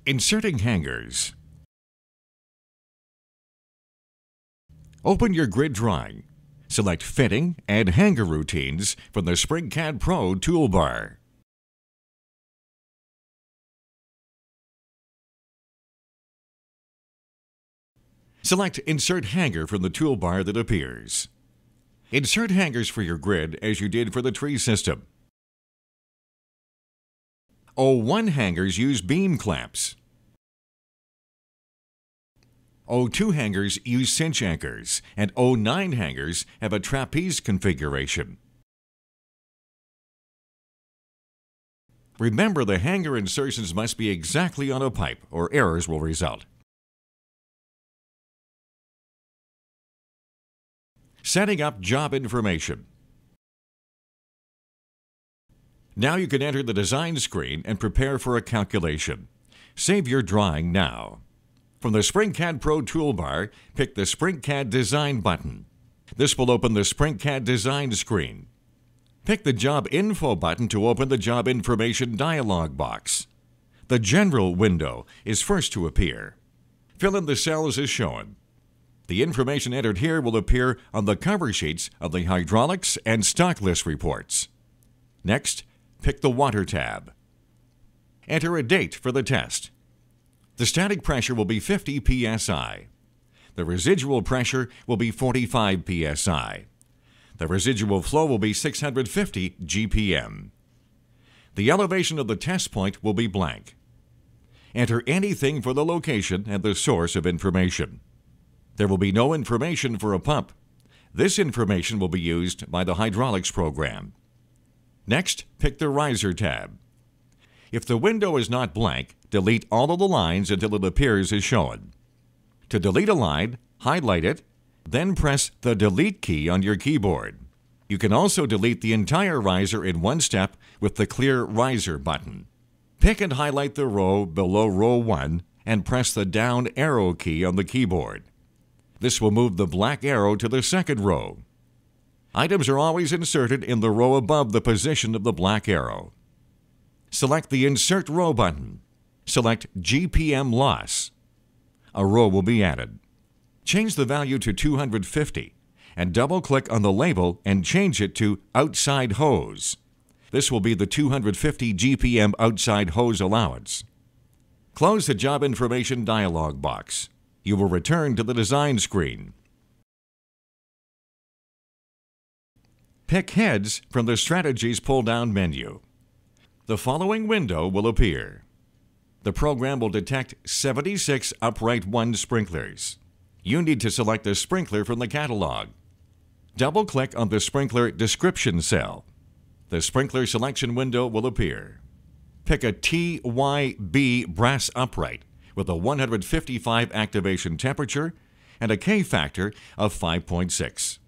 Inserting hangers. Open your grid drawing. Select Fitting and Hanger Routines from the SpringCAD Pro toolbar. Select Insert Hanger from the toolbar that appears. Insert hangers for your grid as you did for the tree system. O1 hangers use beam clamps. O2 hangers use cinch anchors, and O9 hangers have a trapeze configuration. Remember, the hanger insertions must be exactly on a pipe or errors will result. Setting up job information. Now you can enter the design screen and prepare for a calculation. Save your drawing now. From the SpringCAD Pro toolbar, pick the SpringCAD Design button. This will open the SpringCAD Design screen. Pick the Job Info button to open the Job Information dialog box. The General window is first to appear. Fill in the cells as shown. The information entered here will appear on the cover sheets of the hydraulics and stock list reports. Next, pick the Water tab. Enter a date for the test. The static pressure will be 50 psi. The residual pressure will be 45 psi. The residual flow will be 650 GPM. The elevation of the test point will be blank. Enter anything for the location and the source of information. There will be no information for a pump. This information will be used by the hydraulics program. Next, pick the Riser tab. If the window is not blank, delete all of the lines until it appears as shown. To delete a line, highlight it, then press the Delete key on your keyboard. You can also delete the entire riser in one step with the Clear Riser button. Pick and highlight the row below row 1 and press the down arrow key on the keyboard. This will move the black arrow to the second row. Items are always inserted in the row above the position of the black arrow. Select the Insert Row button. Select GPM Loss. A row will be added. Change the value to 250 and double-click on the label and change it to Outside Hose. This will be the 250 GPM outside hose allowance. Close the Job Information dialog box. You will return to the design screen. Pick Heads from the Strategies pull-down menu. The following window will appear. The program will detect 76 Upright 1 sprinklers. You need to select a sprinkler from the catalog. Double-click on the sprinkler description cell. The sprinkler selection window will appear. Pick a TYB brass upright with a 155 activation temperature and a K factor of 5.6.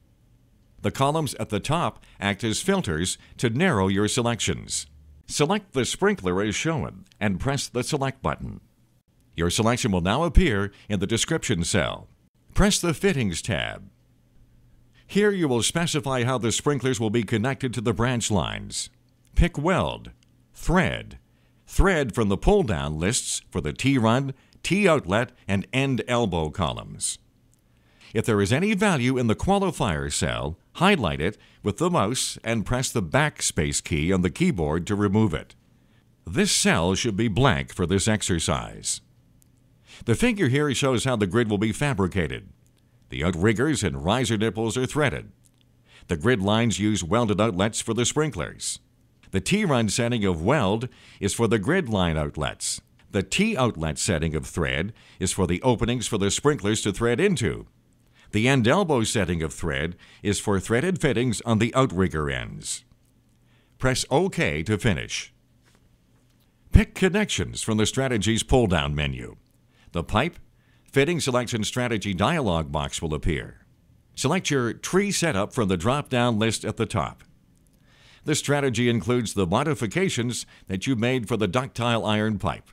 The columns at the top act as filters to narrow your selections. Select the sprinkler as shown and press the Select button. Your selection will now appear in the description cell. Press the Fittings tab. Here you will specify how the sprinklers will be connected to the branch lines. Pick Weld, Thread from the pull-down lists for the T-run, T-outlet, and end elbow columns. If there is any value in the qualifier cell, highlight it with the mouse and press the backspace key on the keyboard to remove it. This cell should be blank for this exercise. The figure here shows how the grid will be fabricated. The outriggers and riser nipples are threaded. The grid lines use welded outlets for the sprinklers. The T-run setting of weld is for the grid line outlets. The T-outlet setting of thread is for the openings for the sprinklers to thread into. The end elbow setting of thread is for threaded fittings on the outrigger ends. Press OK to finish. Pick Connections from the Strategies pull-down menu. The Pipe, Fitting Selection Strategy dialog box will appear. Select your Tree Setup from the drop-down list at the top. This strategy includes the modifications that you made for the ductile iron pipe.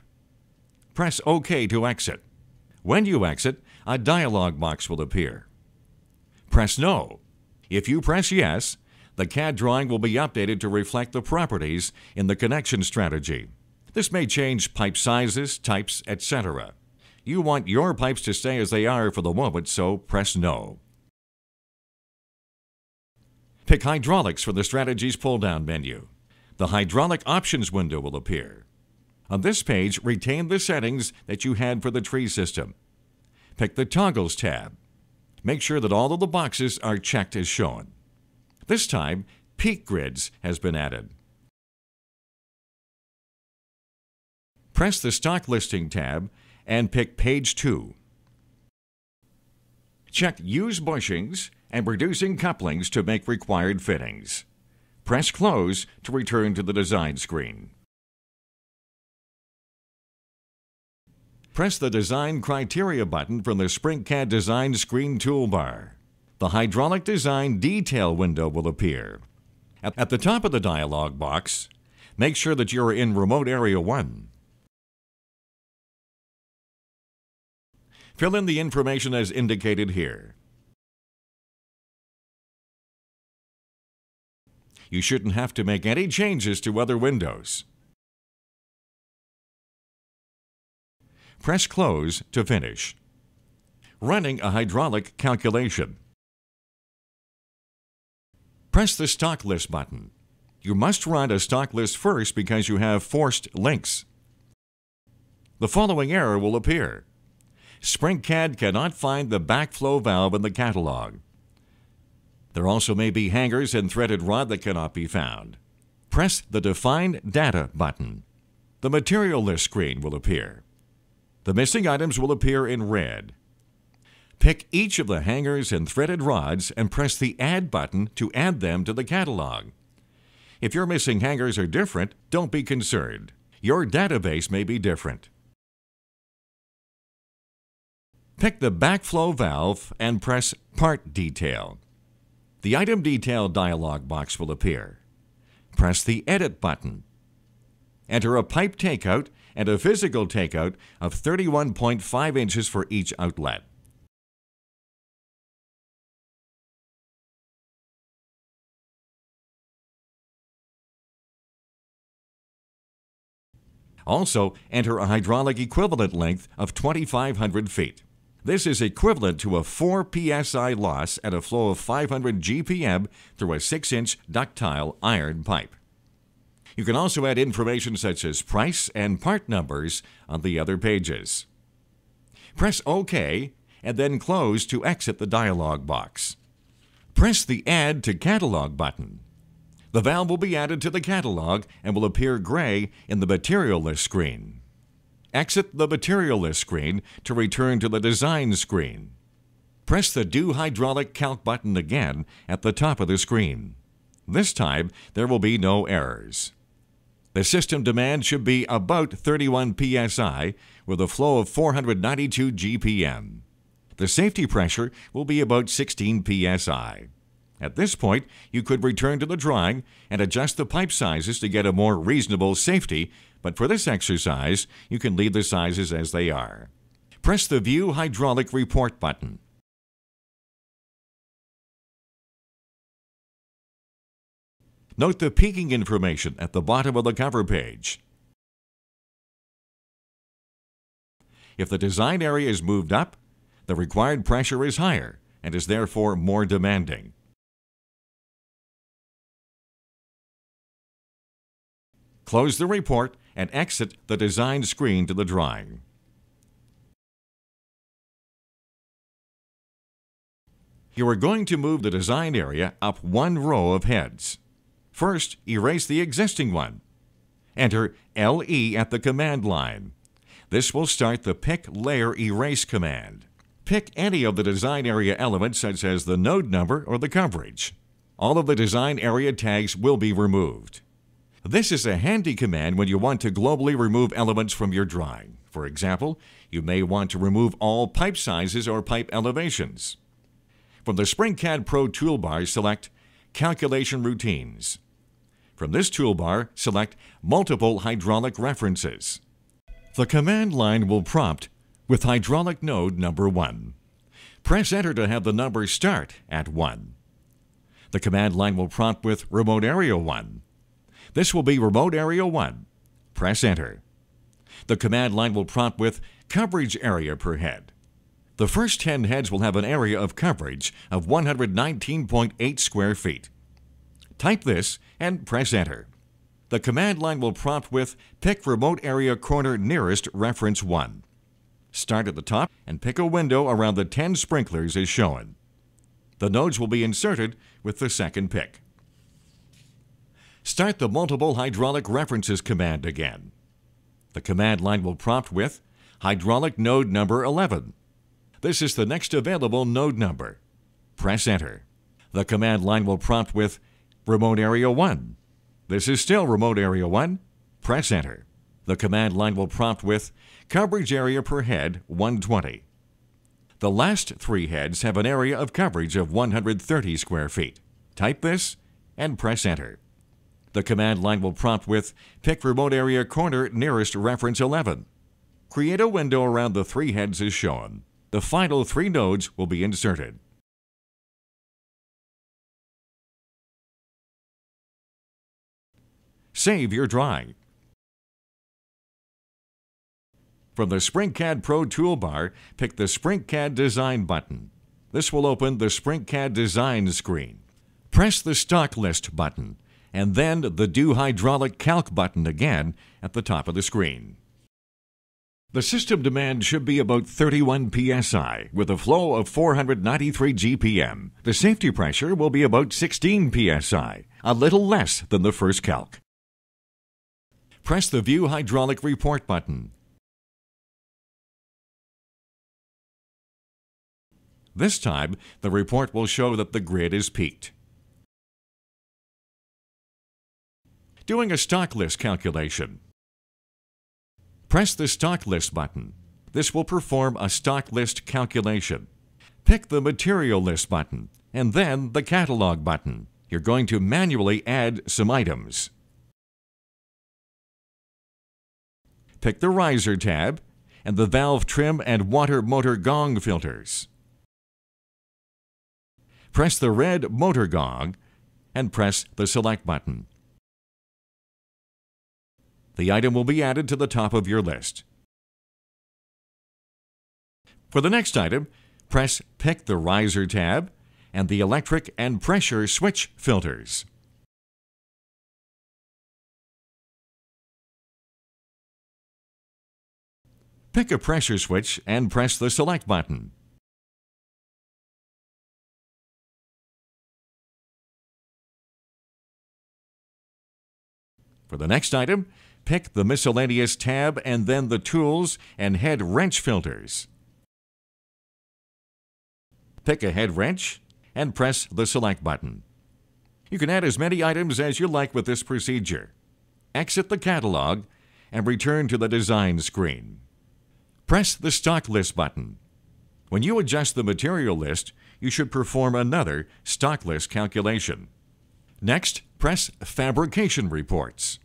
Press OK to exit. When you exit, a dialog box will appear. Press No. If you press Yes, the CAD drawing will be updated to reflect the properties in the connection strategy. This may change pipe sizes, types, etc. You want your pipes to stay as they are for the moment, so press No. Pick Hydraulics from the Strategies pull-down menu. The Hydraulic Options window will appear. On this page, retain the settings that you had for the tree system. Pick the Toggles tab. Make sure that all of the boxes are checked as shown. This time, Peak Grids has been added. Press the Stock Listing tab and pick Page 2. Check Use Bushings and Reducing Couplings to make required fittings. Press Close to return to the design screen. Press the Design Criteria button from the SpringCAD Design Screen toolbar. The Hydraulic Design Detail window will appear. At the top of the dialog box, make sure that you are in Remote Area 1. Fill in the information as indicated here. You shouldn't have to make any changes to other windows. Press Close to finish. Running a hydraulic calculation. Press the Stock List button. You must run a stock list first because you have forced links. The following error will appear. SpringCAD cannot find the backflow valve in the catalog. There also may be hangers and threaded rod that cannot be found. Press the Define Data button. The Material List screen will appear. The missing items will appear in red. Pick each of the hangers and threaded rods and press the Add button to add them to the catalog. If your missing hangers are different, don't be concerned. Your database may be different. Pick the backflow valve and press Part Detail. The Item Detail dialog box will appear. Press the Edit button. Enter a pipe takeout and a physical takeout of 31.5 inches for each outlet. Also, enter a hydraulic equivalent length of 2,500 feet. This is equivalent to a 4 psi loss at a flow of 500 GPM through a 6-inch ductile iron pipe. You can also add information such as price and part numbers on the other pages. Press OK and then close to exit the dialog box. Press the Add to Catalog button. The valve will be added to the catalog and will appear gray in the Material List screen. Exit the Material List screen to return to the Design screen. Press the Do Hydraulic Calc button again at the top of the screen. This time, there will be no errors. The system demand should be about 31 psi with a flow of 492 GPM. The safety pressure will be about 16 psi. At this point, you could return to the drawing and adjust the pipe sizes to get a more reasonable safety, but for this exercise, you can leave the sizes as they are. Press the View Hydraulic Report button. Note the peaking information at the bottom of the cover page. If the design area is moved up, the required pressure is higher and is therefore more demanding. Close the report and exit the design screen to the drawing. You are going to move the design area up one row of heads. First, erase the existing one. Enter LE at the command line. This will start the Pick Layer Erase command. Pick any of the design area elements such as the node number or the coverage. All of the design area tags will be removed. This is a handy command when you want to globally remove elements from your drawing. For example, you may want to remove all pipe sizes or pipe elevations. From the SpringCAD Pro toolbar, select Calculation Routines. From this toolbar, select Multiple Hydraulic References. The command line will prompt with hydraulic node number 1. Press Enter to have the number start at 1. The command line will prompt with Remote Area 1. This will be Remote Area 1. press Enter. The command line will prompt with coverage area per head. The first 10 heads will have an area of coverage of 119.8 square feet. Type this and press Enter. The command line will prompt with pick remote area corner nearest reference 1. Start at the top and pick a window around the 10 sprinklers as shown. The nodes will be inserted with the second pick. Start the multiple hydraulic references command again. The command line will prompt with hydraulic node number 11. This is the next available node number. Press Enter. The command line will prompt with remote area 1. This is still remote area 1. Press Enter. The command line will prompt with coverage area per head 120. The last 3 heads have an area of coverage of 130 square feet. Type this and press Enter. The command line will prompt with pick remote area corner nearest reference 11. Create a window around the 3 heads as shown. The final 3 nodes will be inserted. Save your drawing. From the SprinkCAD Pro toolbar, pick the SprinkCAD Design button. This will open the SprinkCAD Design screen. Press the Stock List button, and then the Do Hydraulic Calc button again at the top of the screen. The system demand should be about 31 psi with a flow of 493 GPM. The safety pressure will be about 16 psi, a little less than the first calc. Press the View Hydraulic Report button. This time, the report will show that the grid is peaked. Doing a stock list calculation. Press the Stock List button. This will perform a stock list calculation. Pick the Material List button, and then the Catalog button. You're going to manually add some items. Pick the Riser tab and the valve trim and water motor gong filters. Press the red motor gong and press the Select button. The item will be added to the top of your list. For the next item, press Pick the Riser tab and the electric and pressure switch filters. Pick a pressure switch and press the Select button. For the next item, pick the Miscellaneous tab and then the Tools and Head Wrench filters. Pick a head wrench and press the Select button. You can add as many items as you like with this procedure. Exit the catalog and return to the design screen. Press the Stock List button. When you adjust the material list, you should perform another stock list calculation. Next, press Fabrication Reports.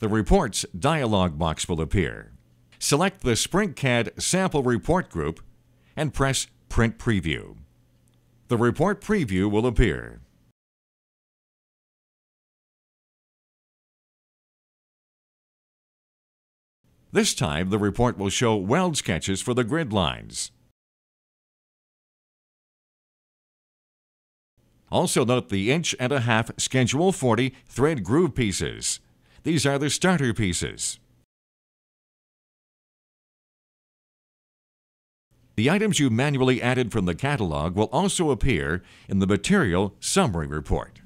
The Reports dialog box will appear. Select the SprinkCAD Sample Report group and press Print Preview. The report preview will appear. This time, the report will show weld sketches for the grid lines. Also note the 1.5" Schedule 40 thread groove pieces. These are the starter pieces. The items you manually added from the catalog will also appear in the Material Summary Report.